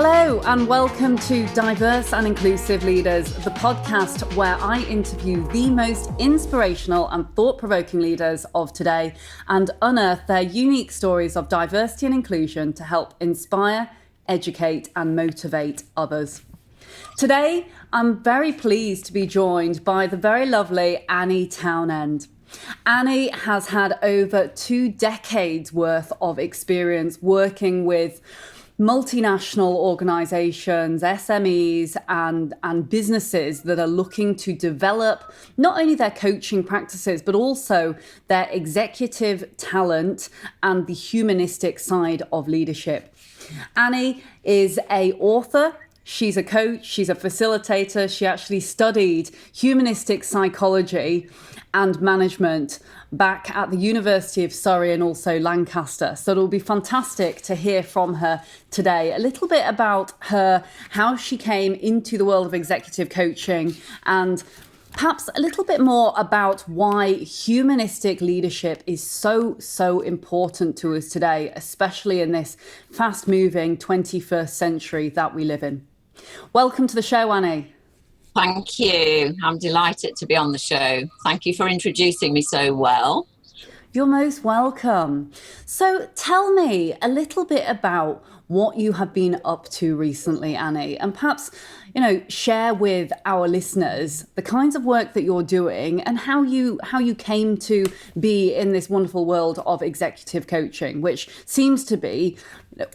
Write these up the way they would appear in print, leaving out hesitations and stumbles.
Hello and welcome to Diverse and Inclusive Leaders, the podcast where I interview the most inspirational and thought-provoking leaders of today and unearth their unique stories of diversity and inclusion to help inspire, educate and motivate others. Today, I'm very pleased to be joined by the very lovely Anni Townend. Anni has had over 2 decades worth of experience working with multinational organizations, SMEs and businesses that are looking to develop not only their coaching practices, but also their executive talent and the humanistic side of leadership. Anni is an author. She's a coach, she's a facilitator. She actually studied humanistic psychology and management back at the University of Surrey and also Lancaster. So it'll be fantastic to hear from her today, a little bit about her, how she came into the world of executive coaching, and perhaps a little bit more about why humanistic leadership is so important to us today, especially in this fast-moving 21st century that we live in. Welcome to the show, Anni. Thank you. I'm delighted to be on the show. Thank you for introducing me so well. You're most welcome. So tell me a little bit about what you have been up to recently, Anni, and perhaps, share with our listeners the kinds of work that you're doing and how you came to be in this wonderful world of executive coaching, which seems to be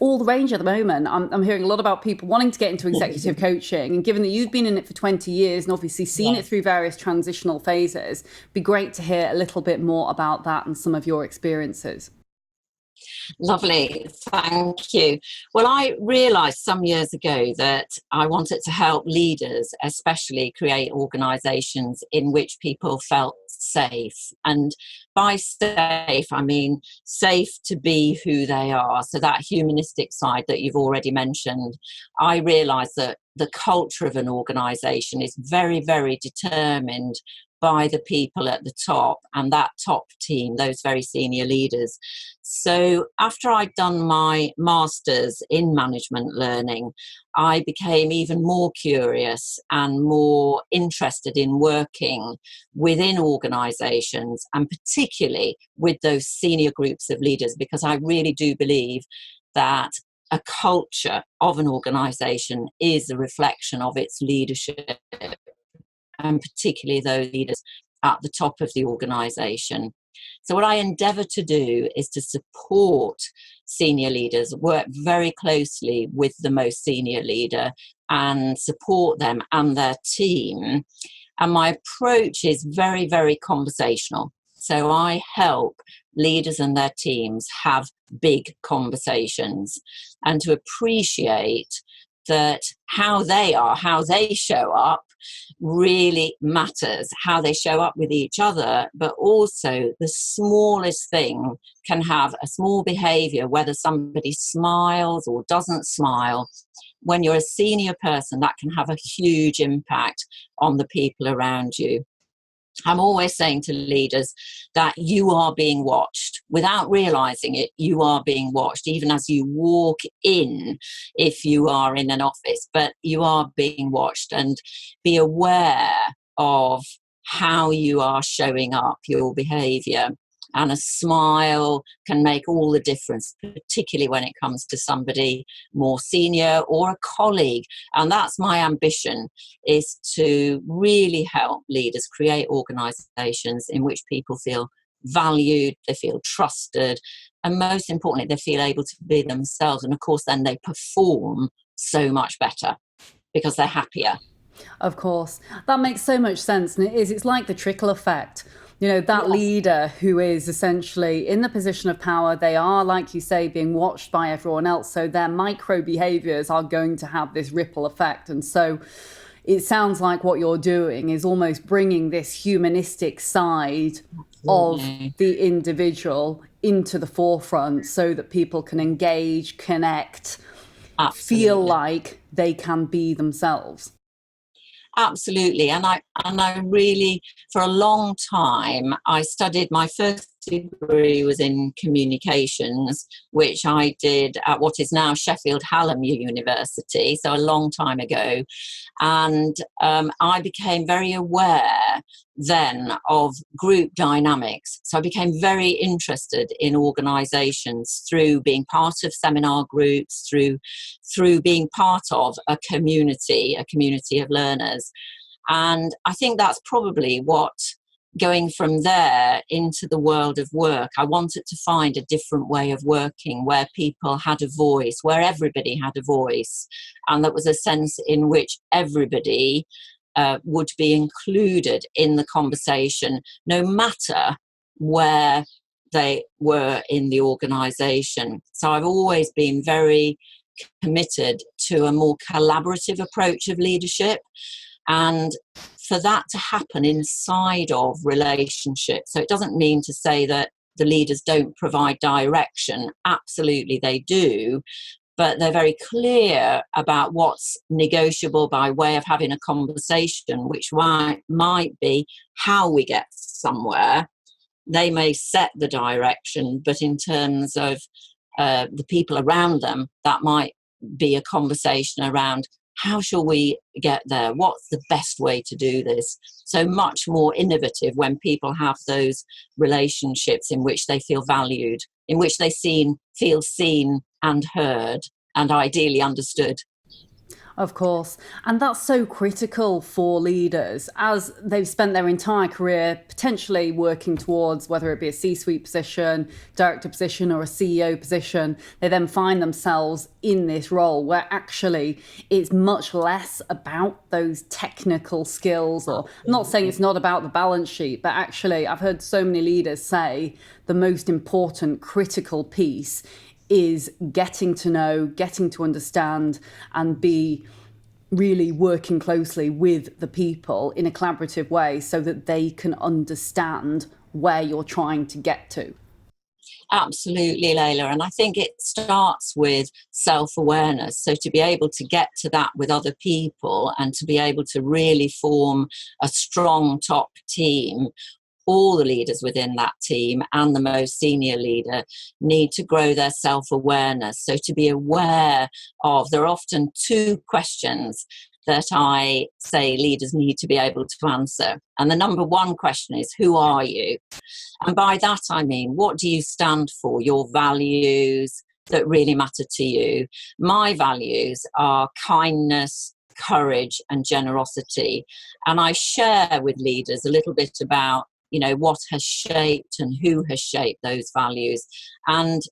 all the rage at the moment. I'm hearing a lot about people wanting to get into executive coaching, and given that you've been in it for 20 years and obviously seen it through various transitional phases, it'd be great to hear a little bit more about that and some of your experiences. Lovely, thank you. Well, I realised some years ago that I wanted to help leaders, especially create organisations in which people felt safe. And by safe, I mean safe to be who they are. So that humanistic side that you've already mentioned, I realised that the culture of an organisation is very, very determined by the people at the top and that top team, those very senior leaders. So after I'd done my master's in management learning, I became even more curious and more interested in working within organisations and particularly with those senior groups of leaders, because I really do believe that a culture of an organisation is a reflection of its leadership, and particularly those leaders at the top of the organisation. So what I endeavour to do is to support senior leaders, work very closely with the most senior leader and support them and their team. And my approach is very, very conversational. So I help leaders and their teams have big conversations and to appreciate that how they are, how they show up really matters, how they show up with each other, but also the smallest thing can have a small behaviour, whether somebody smiles or doesn't smile. When you're a senior person, that can have a huge impact on the people around you. I'm always saying to leaders that you are being watched. Without realising it, you are being watched, even as you walk in, if you are in an office, but you are being watched, and be aware of how you are showing up, your behaviour. And a smile can make all the difference, particularly when it comes to somebody more senior or a colleague. And that's my ambition, is to really help leaders create organisations in which people feel valued, they feel trusted, and most importantly, they feel able to be themselves. And of course, then they perform so much better because they're happier. Of course, that makes so much sense. And it's like the trickle effect. That leader who is essentially in the position of power, they are, like you say, being watched by everyone else. So their micro behaviors are going to have this ripple effect. And so it sounds like what you're doing is almost bringing this humanistic side of the individual into the forefront so that people can engage, connect, feel like they can be themselves. Absolutely. And I really, for a long time, I studied, my first degree was in communications, which I did at what is now Sheffield Hallam University, so a long time ago. And I became very aware then of group dynamics. So I became very interested in organisations through being part of seminar groups, through being part of a community of learners. And I think that's probably what, going from there into the world of work, I wanted to find a different way of working where people had a voice, where everybody had a voice, and there was a sense in which everybody would be included in the conversation, no matter where they were in the organisation. So I've always been very committed to a more collaborative approach of leadership, and for that to happen inside of relationships. So it doesn't mean to say that the leaders don't provide direction. Absolutely they do, but they're very clear about what's negotiable by way of having a conversation, which might be how we get somewhere. They may set the direction, but in terms of the people around them, that might be a conversation around how shall we get there? What's the best way to do this? So much more innovative when people have those relationships in which they feel valued, in which they feel seen and heard, and ideally understood. Of course. And that's so critical for leaders as they've spent their entire career potentially working towards, whether it be a C-suite position, director position, or a CEO position. They then find themselves in this role where actually it's much less about those technical skills, or I'm not saying it's not about the balance sheet, but actually I've heard so many leaders say the most important critical piece is getting to know, getting to understand, and be really working closely with the people in a collaborative way so that they can understand where you're trying to get to. Absolutely, Leila. And I think it starts with self-awareness. So to be able to get to that with other people and to be able to really form a strong top team, all the leaders within that team and the most senior leader need to grow their self-awareness. So to be aware of, there are often two questions that I say leaders need to be able to answer. And the number one question is, who are you? And by that I mean, what do you stand for? Your values that really matter to you. My values are kindness, courage, and generosity. And I share with leaders a little bit about what has shaped and who has shaped those values. And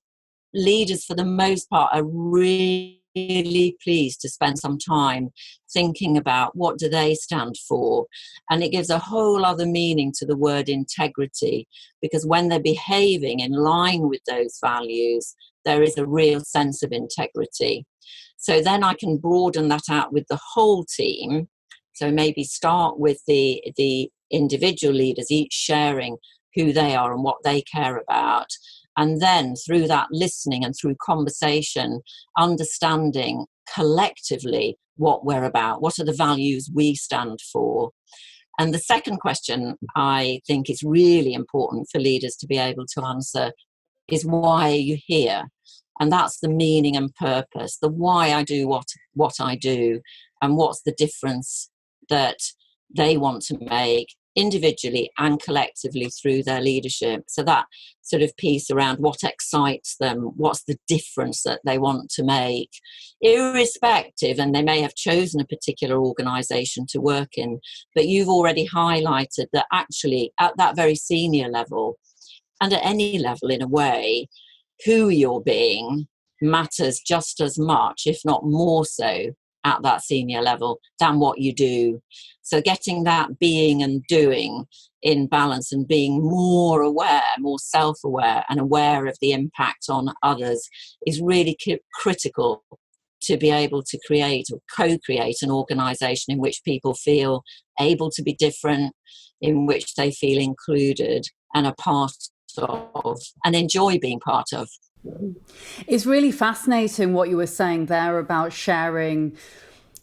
leaders, for the most part, are really pleased to spend some time thinking about what do they stand for. And it gives a whole other meaning to the word integrity, because when they're behaving in line with those values, there is a real sense of integrity. So then I can broaden that out with the whole team. So maybe start with the individual leaders, each sharing who they are and what they care about. And then through that listening and through conversation, understanding collectively what we're about, what are the values we stand for. And the second question I think is really important for leaders to be able to answer is, why are you here? And that's the meaning and purpose, the why I do what I do, and what's the difference that they want to make individually and collectively through their leadership. So that sort of piece around what excites them, what's the difference that they want to make, irrespective, and they may have chosen a particular organisation to work in, but you've already highlighted that actually at that very senior level, and at any level in a way, who you're being matters just as much, if not more so, at that senior level than what you do. So getting that being and doing in balance and being more aware, more self-aware and aware of the impact on others is really critical to be able to create or co-create an organisation in which people feel able to be different, in which they feel included and a part of and enjoy being part of. It's really fascinating what you were saying there about sharing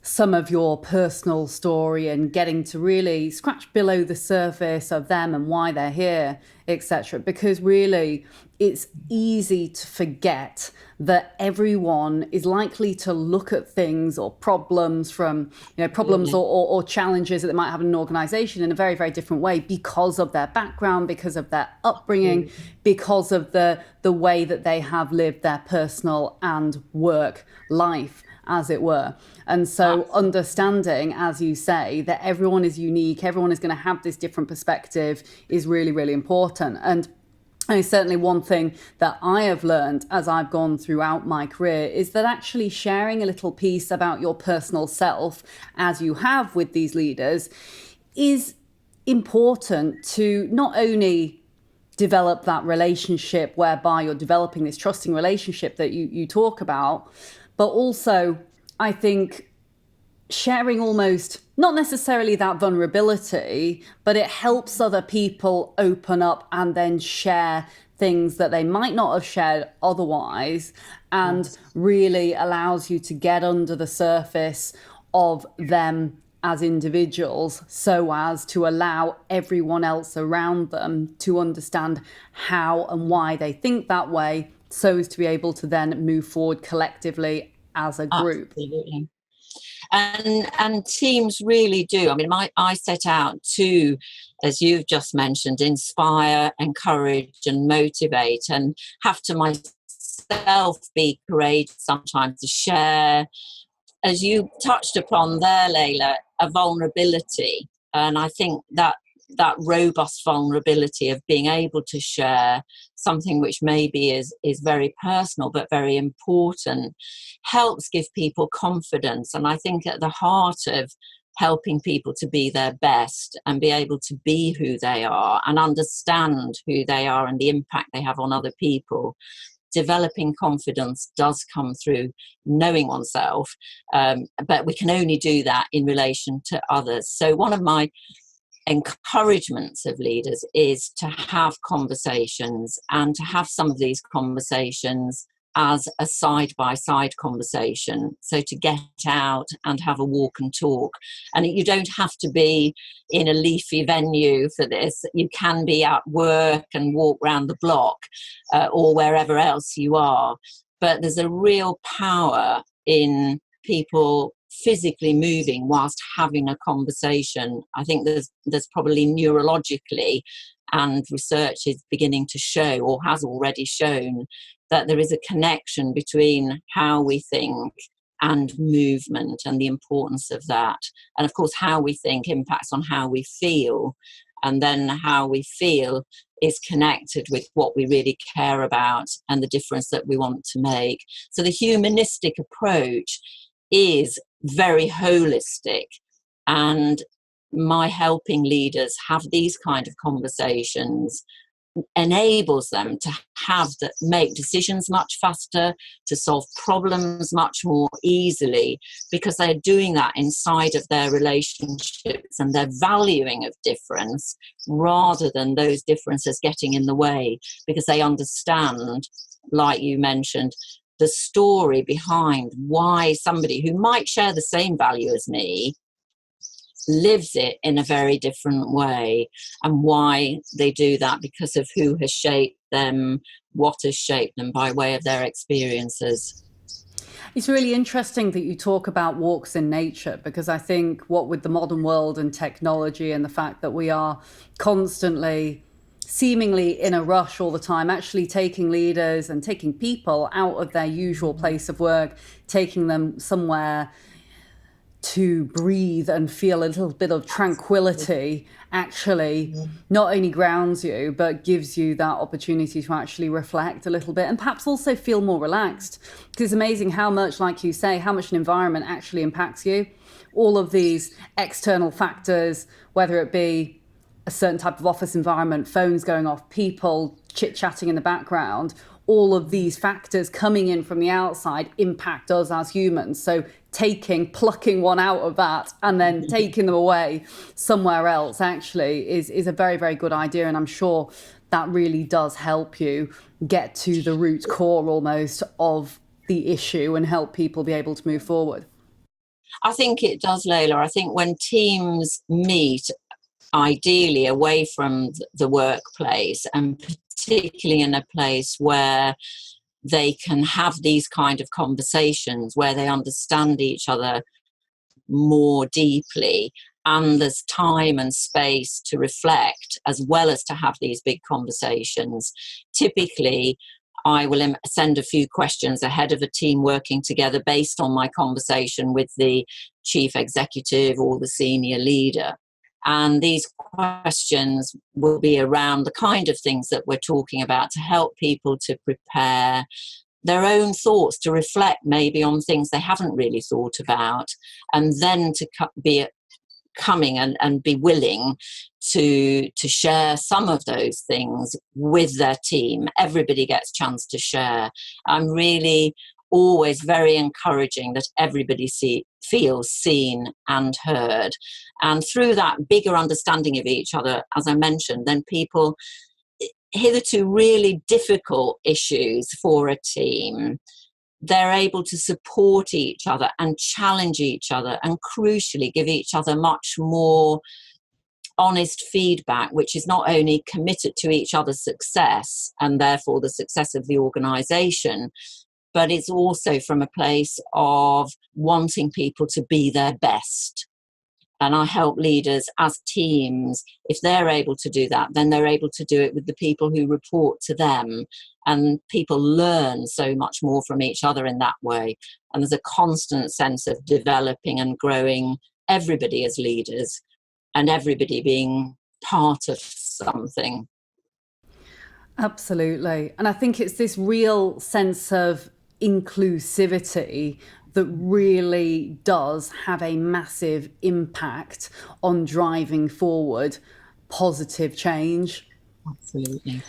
some of your personal story and getting to really scratch below the surface of them and why they're here, etc. Because really, it's easy to forget that everyone is likely to look at things or problems from, problems or challenges that they might have in an organization in a very, very different way because of their background, because of their upbringing, because of the way that they have lived their personal and work life, as it were. And so understanding, as you say, that everyone is unique, everyone is going to have this different perspective is really, really important. And certainly one thing that I have learned as I've gone throughout my career is that actually sharing a little piece about your personal self, as you have with these leaders, is important to not only develop that relationship whereby you're developing this trusting relationship that you talk about, but also, I think, sharing almost, not necessarily that vulnerability, but it helps other people open up and then share things that they might not have shared otherwise, and really allows you to get under the surface of them as individuals so as to allow everyone else around them to understand how and why they think that way, so as to be able to then move forward collectively as a group. Absolutely. And teams really do. I mean, I set out to, as you've just mentioned, inspire, encourage and motivate, and have to myself be courageous sometimes to share, as you touched upon there, Leila, a vulnerability. And I think that robust vulnerability of being able to share something which maybe is very personal but very important helps give people confidence. And I think at the heart of helping people to be their best and be able to be who they are and understand who they are and the impact they have on other people, developing confidence does come through knowing oneself, but we can only do that in relation to others. So one of my encouragements of leaders is to have conversations, and to have some of these conversations as a side-by-side conversation. So to get out and have a walk and talk. And you don't have to be in a leafy venue for this. You can be at work and walk around the block or wherever else you are. But there's a real power in people physically moving whilst having a conversation. I think there's probably neurologically, and research is beginning to show, or has already shown, that there is a connection between how we think and movement and the importance of that. And of course, how we think impacts on how we feel, and then how we feel is connected with what we really care about and the difference that we want to make. So the humanistic approach is very holistic, and my helping leaders have these kind of conversations enables them to make decisions much faster, to solve problems much more easily, because they're doing that inside of their relationships, and they're valuing of difference rather than those differences getting in the way, because they understand, like you mentioned, the story behind why somebody who might share the same value as me lives it in a very different way, and why they do that because of who has shaped them, what has shaped them by way of their experiences. It's really interesting that you talk about walks in nature, because I think what with the modern world and technology and the fact that we are constantly seemingly in a rush all the time, actually taking leaders and taking people out of their usual place of work, taking them somewhere to breathe and feel a little bit of tranquility, actually not only grounds you, but gives you that opportunity to actually reflect a little bit and perhaps also feel more relaxed. Because it's amazing how much, like you say, how much an environment actually impacts you. All of these external factors, whether it be a certain type of office environment, phones going off, people chit-chatting in the background, all of these factors coming in from the outside impact us as humans. So plucking one out of that and then taking them away somewhere else actually is a very, very good idea. And I'm sure that really does help you get to the root core almost of the issue and help people be able to move forward. I think it does, Leila. I think when teams meet, ideally away from the workplace, and particularly in a place where they can have these kind of conversations, where they understand each other more deeply, and there's time and space to reflect as well as to have these big conversations. Typically, I will send a few questions ahead of a team working together based on my conversation with the chief executive or the senior leader. And these questions will be around the kind of things that we're talking about, to help people to prepare their own thoughts, to reflect maybe on things they haven't really thought about, and then to be coming and be willing to share some of those things with their team. Everybody gets a chance to share. I'm really always very encouraging that everybody feels seen and heard. And through that bigger understanding of each other, as I mentioned, then people, hitherto really difficult issues for a team, they're able to support each other and challenge each other, and crucially give each other much more honest feedback, which is not only committed to each other's success and therefore the success of the organisation, but it's also from a place of wanting people to be their best. And I help leaders as teams, if they're able to do that, then they're able to do it with the people who report to them. And people learn so much more from each other in that way. And there's a constant sense of developing and growing everybody as leaders, and everybody being part of something. Absolutely. And I think it's this real sense of inclusivity that really does have a massive impact on driving forward positive change. Absolutely.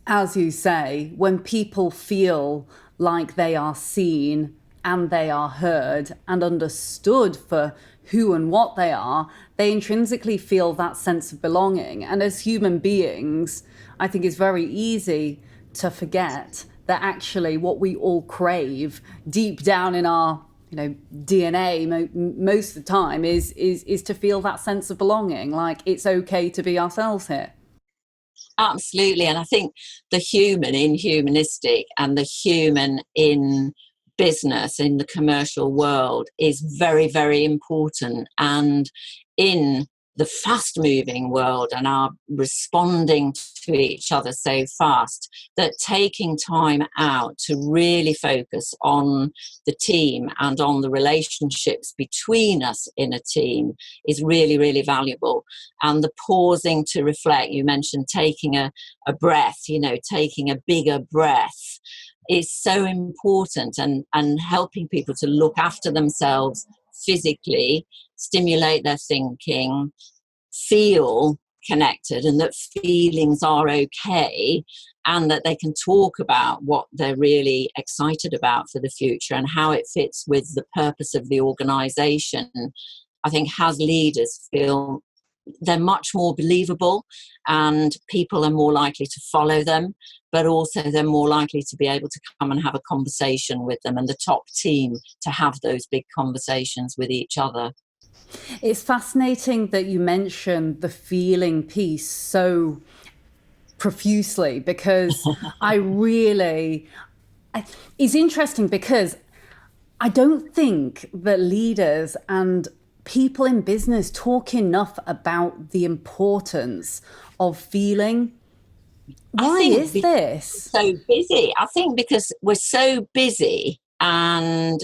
As you say, when people feel like they are seen and they are heard and understood for who and what they are, they intrinsically feel that sense of belonging. And as human beings, I think it's very easy to forget that actually what we all crave deep down in our DNA most of the time is to feel that sense of belonging, like it's okay to be ourselves here. Absolutely. And I think the human in humanistic and the human in business, in the commercial world, is very, very important. And in the fast moving world, and our responding to each other so fast, that taking time out to really focus on the team and on the relationships between us in a team is really, really valuable. And the pausing to reflect, you mentioned taking a breath, taking a bigger breath, is so important, and helping people to look after themselves physically, stimulate their thinking, feel connected, and that feelings are okay, and that they can talk about what they're really excited about for the future and how it fits with the purpose of the organisation. I think as leaders feel they're much more believable, and people are more likely to follow them, but also they're more likely to be able to come and have a conversation with them, and the top team to have those big conversations with each other. It's fascinating that you mentioned the feeling piece so profusely, because it's interesting, because I don't think that leaders and people in business talk enough about the importance of feeling. Why is this? So busy. I think because we're so busy, and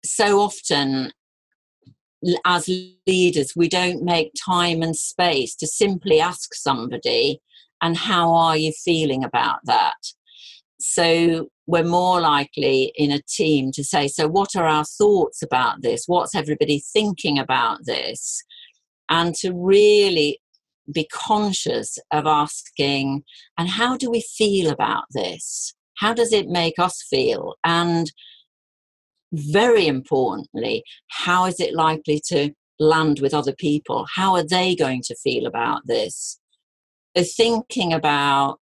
so often as leaders we don't make time and space to simply ask somebody, and how are you feeling about that? So we're more likely in a team to say, so what are our thoughts about this? What's everybody thinking about this? And to really be conscious of asking, and how do we feel about this? How does it make us feel? And very importantly, how is it likely to land with other people? How are they going to feel about this? Thinking about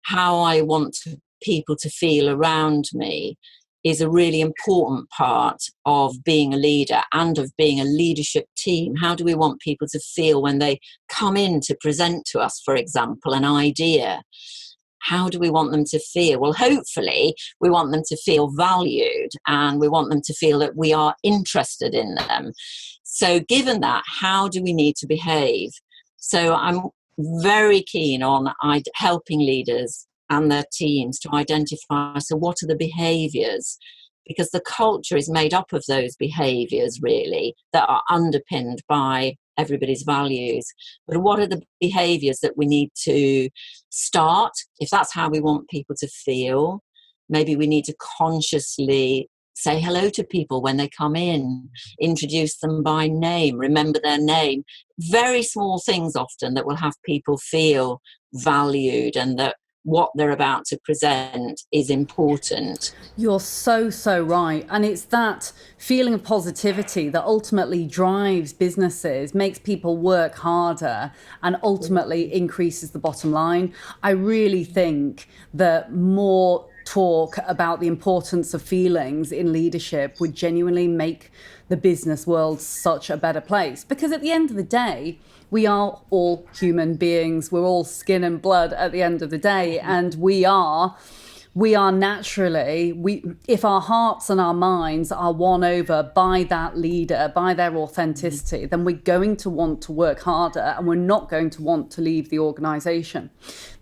how I want people to feel around me is a really important part of being a leader and of being a leadership team. How do we want people to feel when they come in to present to us, for example, an idea? How do we want them to feel? Well, hopefully we want them to feel valued, and we want them to feel that we are interested in them. So given that, how do we need to behave? So I'm very keen on helping leaders and their teams to identify, so what are the behaviours? Because the culture is made up of those behaviours, really, that are underpinned by everybody's values. But what are the behaviours that we need to start? If that's how we want people to feel, maybe we need to consciously say hello to people when they come in, introduce them by name, remember their name. Very small things often that will have people feel valued and that what they're about to present is important. You're so right. And it's that feeling of positivity that ultimately drives businesses, makes people work harder, and ultimately increases the bottom line. I really think that more talk about the importance of feelings in leadership would genuinely make the business world such a better place. Because at the end of the day, we are all human beings. We're all skin and blood at the end of the day. And we are naturally, if our hearts and our minds are won over by that leader, by their authenticity, then we're going to want to work harder, and we're not going to want to leave the organisation.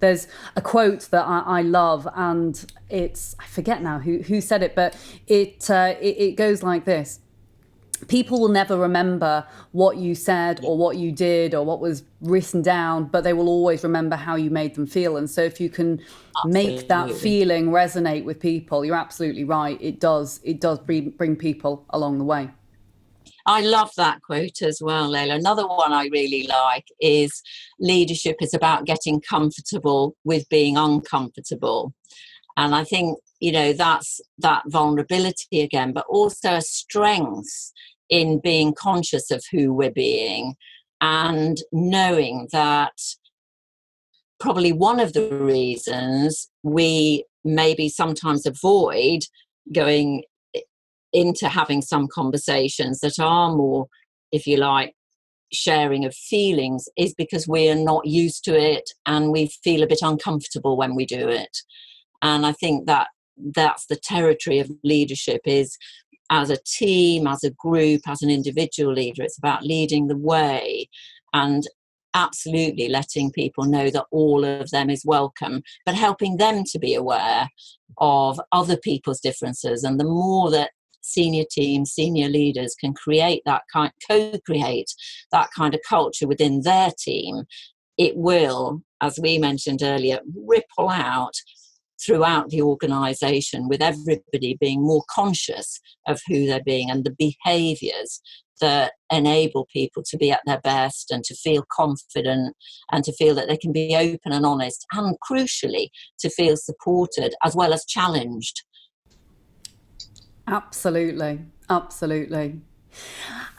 There's a quote that I love, and I forget now who said it, but it goes like this. People will never remember what you said or what you did or what was written down, but they will always remember how you made them feel. And so if you can make that feeling resonate with people, you're absolutely right. It does bring people along the way. I love that quote as well, Leila. Another one I really like is leadership is about getting comfortable with being uncomfortable. And I think, that's that vulnerability again, but also a strength in being conscious of who we're being and knowing that probably one of the reasons we maybe sometimes avoid going into having some conversations that are more, if you like, sharing of feelings is because we are not used to it and we feel a bit uncomfortable when we do it. And I think that that's the territory of leadership, is as a team, as a group, as an individual leader, it's about leading the way and absolutely letting people know that all of them is welcome, but helping them to be aware of other people's differences. And the more that senior teams, senior leaders can co-create that kind of culture within their team, it will, as we mentioned earlier, ripple out throughout the organisation, with everybody being more conscious of who they're being and the behaviours that enable people to be at their best and to feel confident and to feel that they can be open and honest, and crucially to feel supported as well as challenged. Absolutely.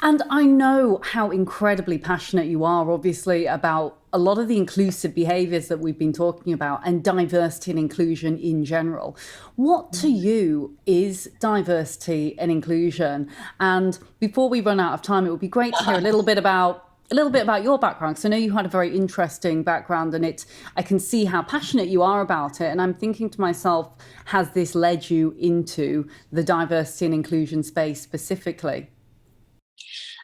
And I know how incredibly passionate you are, obviously, about a lot of the inclusive behaviours that we've been talking about and diversity and inclusion in general. What to you is diversity and inclusion? And before we run out of time, it would be great to hear a little bit about your background, because I know you had a very interesting background, and I can see how passionate you are about it. And I'm thinking to myself, has this led you into the diversity and inclusion space specifically?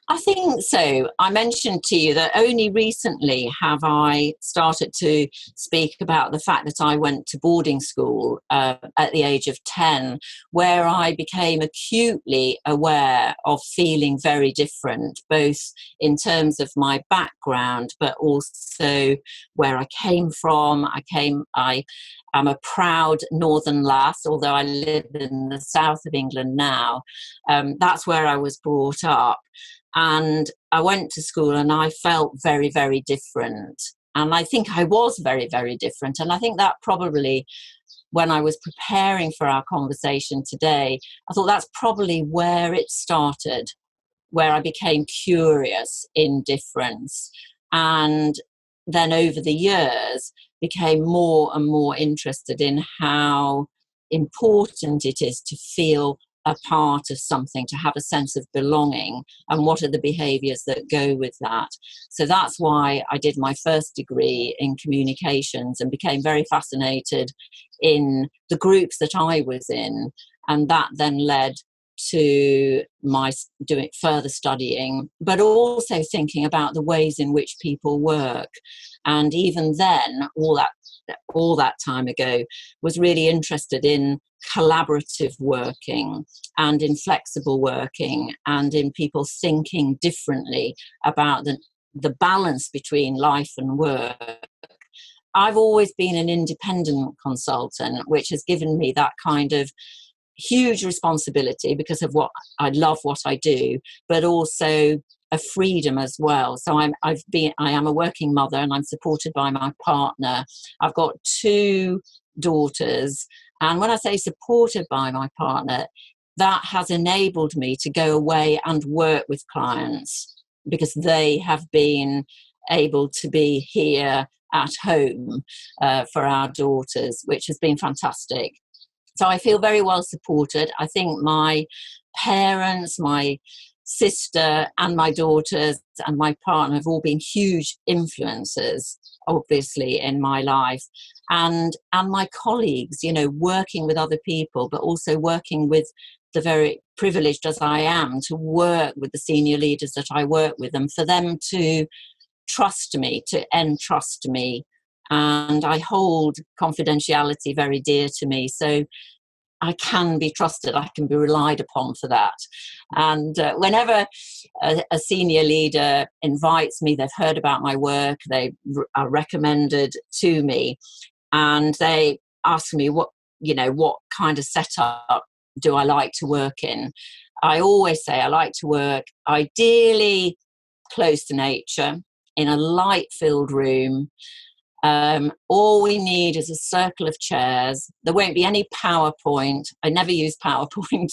I think so. I mentioned to you that only recently have I started to speak about the fact that I went to boarding school at the age of 10, where I became acutely aware of feeling very different, both in terms of my background, but also where I came from. I am a proud northern lass, although I live in the south of England now. That's where I was brought up. And I went to school and I felt very, very different. And I think I was very, very different. And I think that probably, when I was preparing for our conversation today, I thought that's probably where it started, where I became curious in difference. And then over the years, became more and more interested in how important it is to feel a part of something, to have a sense of belonging, and what are the behaviours that go with that. So that's why I did my first degree in communications and became very fascinated in the groups that I was in, and that then led to my doing further studying, but also thinking about the ways in which people work. And even then, all that time ago, was really interested in collaborative working and in flexible working and in people thinking differently about the balance between life and work. I've always been an independent consultant, which has given me that kind of huge responsibility because of what I love what I do, but also a freedom as well. So I am a working mother, and I'm supported by my partner. I've got 2 daughters, and when I say supported by my partner, that has enabled me to go away and work with clients because they have been able to be here at home for our daughters, which has been fantastic. So I feel very well supported. I think my parents, my sister and my daughters and my partner have all been huge influences, obviously, in my life. And my colleagues, working with other people, but also working with the very privileged as I am to work with the senior leaders that I work with, and for them to trust me, to entrust me. And I hold confidentiality very dear to me. So I can be trusted, I can be relied upon for that. And whenever a senior leader invites me, they've heard about my work, they are recommended to me, and they ask me what kind of setup do I like to work in. I always say I like to work ideally close to nature, in a light-filled room. All we need is a circle of chairs. There won't be any PowerPoint. I never use PowerPoint.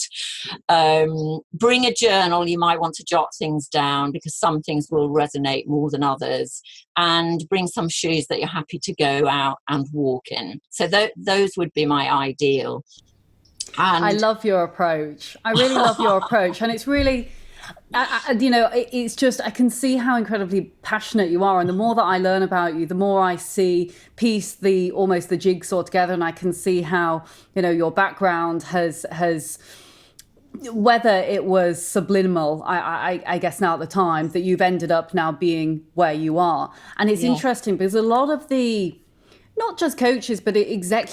Bring a journal. You might want to jot things down because some things will resonate more than others. And bring some shoes that you're happy to go out and walk in. So those would be my ideal. And I love your approach. I really love your approach. And it's really... it's just, I can see how incredibly passionate you are, and the more that I learn about you, the more I see almost the jigsaw together, and I can see how your background has whether it was subliminal, I guess now at the time, that you've ended up now being where you are. And it's interesting because a lot of the, not just coaches, but exec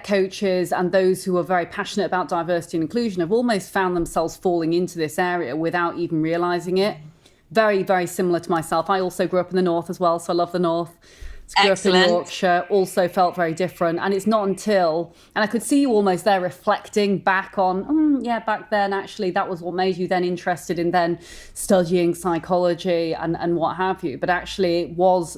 coaches and those who are very passionate about diversity and inclusion have almost found themselves falling into this area without even realizing it. Very, very similar to myself. I also grew up in the North as well, so I love the North. Grew up in Yorkshire, also felt very different. And it's not until, and I could see you almost there reflecting back on, back then, actually, that was what made you then interested in then studying psychology and what have you. But actually it was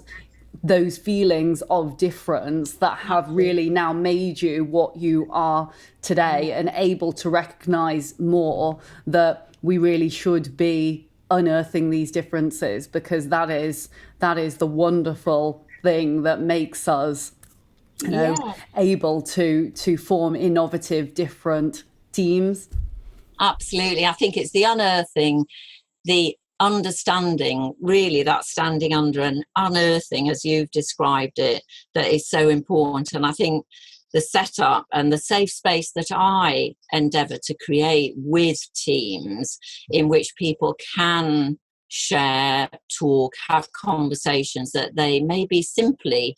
those feelings of difference that have really now made you what you are today, and able to recognize more that we really should be unearthing these differences, because that is the wonderful thing that makes us able to form innovative different teams. Absolutely. I think it's the unearthing, the understanding, really, that standing under and unearthing, as you've described it, that is so important. And I think the setup and the safe space that I endeavour to create with teams, in which people can share, talk, have conversations that they maybe simply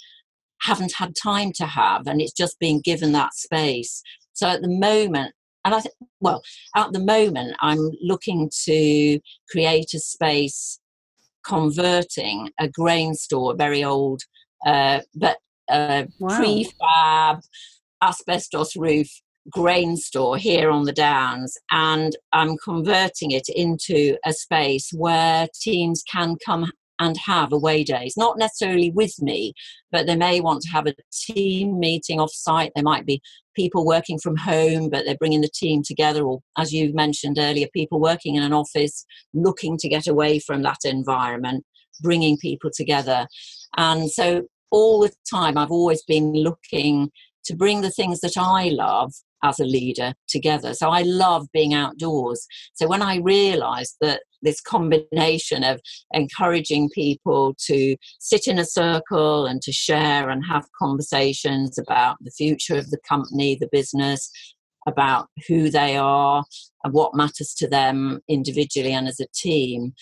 haven't had time to have, and it's just being given that space. So at the moment, I'm looking to create a space converting a grain store, very old, prefab, asbestos roof grain store here on the Downs, and I'm converting it into a space where teams can come and have away days, not necessarily with me, but they may want to have a team meeting off site. There might be people working from home, but they're bringing the team together, or, as you mentioned earlier, people working in an office looking to get away from that environment, bringing people together. And so all the time I've always been looking to bring the things that I love as a leader together. So I love being outdoors. So when I realized that this combination of encouraging people to sit in a circle and to share and have conversations about the future of the company, the business, about who they are and what matters to them individually and as a team,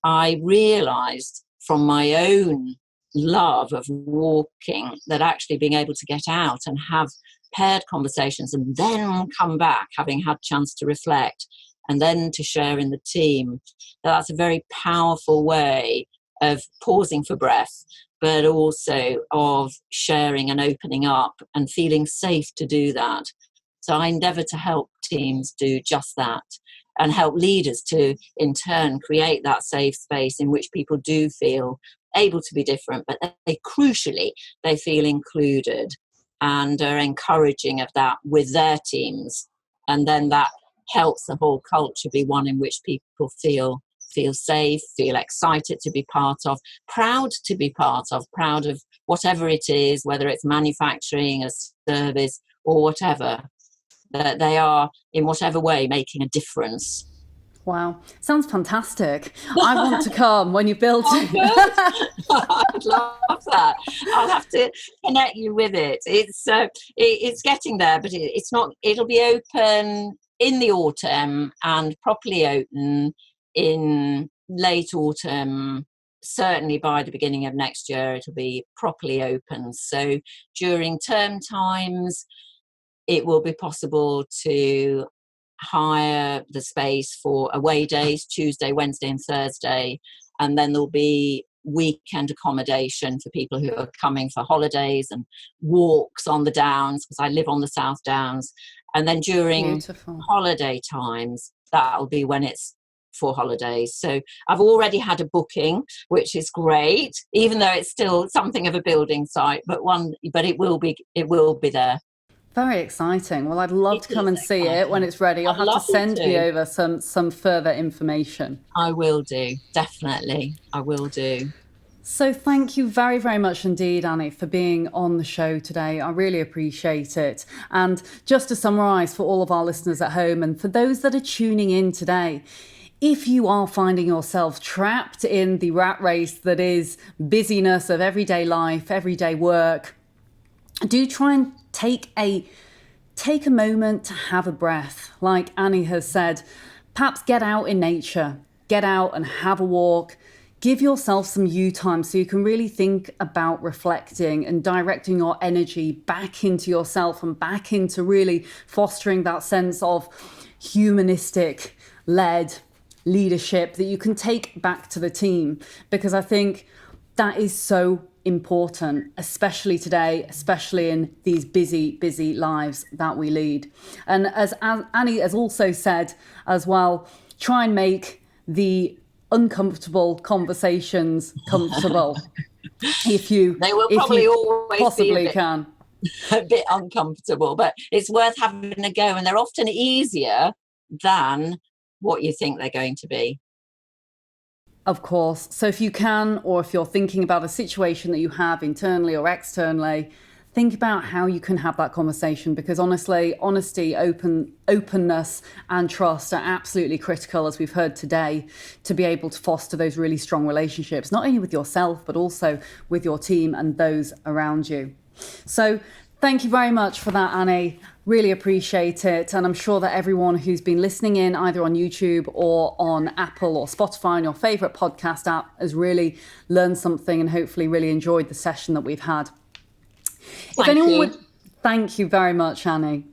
I realized from my own love of walking that actually being able to get out and have paired conversations and then come back having had chance to reflect and then to share in the team, that's a very powerful way of pausing for breath, but also of sharing and opening up and feeling safe to do that. So I endeavour to help teams do just that and help leaders to, in turn, create that safe space in which people do feel able to be different, but crucially, they feel included and are encouraging of that with their teams. And then that helps the whole culture be one in which people feel safe, feel excited to be part of, proud to be part of, proud of whatever it is, whether it's manufacturing, a service, or whatever, that they are in whatever way making a difference. Wow, sounds fantastic. I want to come when you build it. I'd love that. I'll have to connect you with it. It's getting there, but it's not. It'll be open in the autumn and properly open in late autumn. Certainly by the beginning of next year, it'll be properly open. So during term times, it will be possible to hire the space for away days, Tuesday, Wednesday and Thursday, and then there'll be weekend accommodation for people who are coming for holidays and walks on the downs, because I live on the South Downs. And then during holiday times, that'll be when it's for holidays. So I've already had a booking, which is great, even though it's still something of a building site, but it will be there. Very exciting. Well, I'd love to come and see it when it's ready. I'll have to send me over some further information. I will do, definitely. I will do. So thank you very, very much indeed, Annie, for being on the show today. I really appreciate it. And just to summarise for all of our listeners at home and for those that are tuning in today, if you are finding yourself trapped in the rat race that is busyness of everyday life, everyday work, do try and take a moment to have a breath. Like Annie has said, perhaps get out in nature, get out and have a walk. Give yourself some you time so you can really think about reflecting and directing your energy back into yourself and back into really fostering that sense of humanistic led leadership that you can take back to the team, because I think that is so important, especially today, especially in these busy lives that we lead. And as Annie has also said as well, try and make the uncomfortable conversations comfortable. If you always possibly can. A bit uncomfortable, but it's worth having a go, and they're often easier than what you think they're going to be. Of course. So if you can, or if you're thinking about a situation that you have internally or externally, think about how you can have that conversation, because honestly, honesty, openness and trust are absolutely critical, as we've heard today, to be able to foster those really strong relationships, not only with yourself, but also with your team and those around you. So thank you very much for that, Annie. Really appreciate it. And I'm sure that everyone who's been listening in either on YouTube or on Apple or Spotify, on your favourite podcast app, has really learned something and hopefully really enjoyed the session that we've had. Thank you very much, Annie.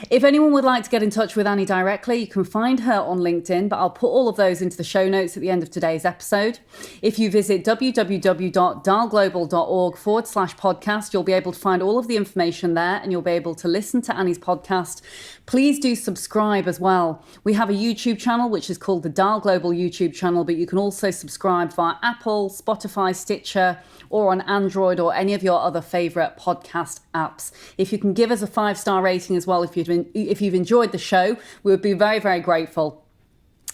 If anyone would like to get in touch with Annie directly, you can find her on LinkedIn, but I'll put all of those into the show notes at the end of today's episode. If you visit www.dialglobal.org/podcast, you'll be able to find all of the information there and you'll be able to listen to Annie's podcast. Please do subscribe as well. We have a YouTube channel, which is called the Dial Global YouTube channel, but you can also subscribe via Apple, Spotify, Stitcher, or on Android or any of your other favourite podcast apps. If you can give us a 5-star rating as well, if you've enjoyed the show, we would be very, very grateful.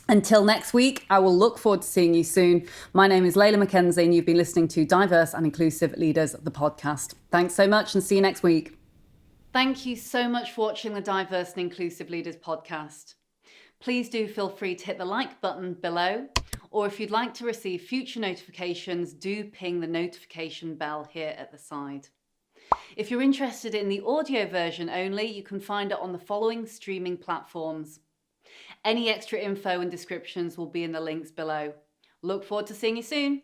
Until next week, I will look forward to seeing you soon. My name is Leila Mackenzie and you've been listening to Diverse and Inclusive Leaders, the podcast. Thanks so much and see you next week. Thank you so much for watching the Diverse and Inclusive Leaders podcast. Please do feel free to hit the like button below, or if you'd like to receive future notifications, do ping the notification bell here at the side. If you're interested in the audio version only, you can find it on the following streaming platforms. Any extra info and descriptions will be in the links below. Look forward to seeing you soon.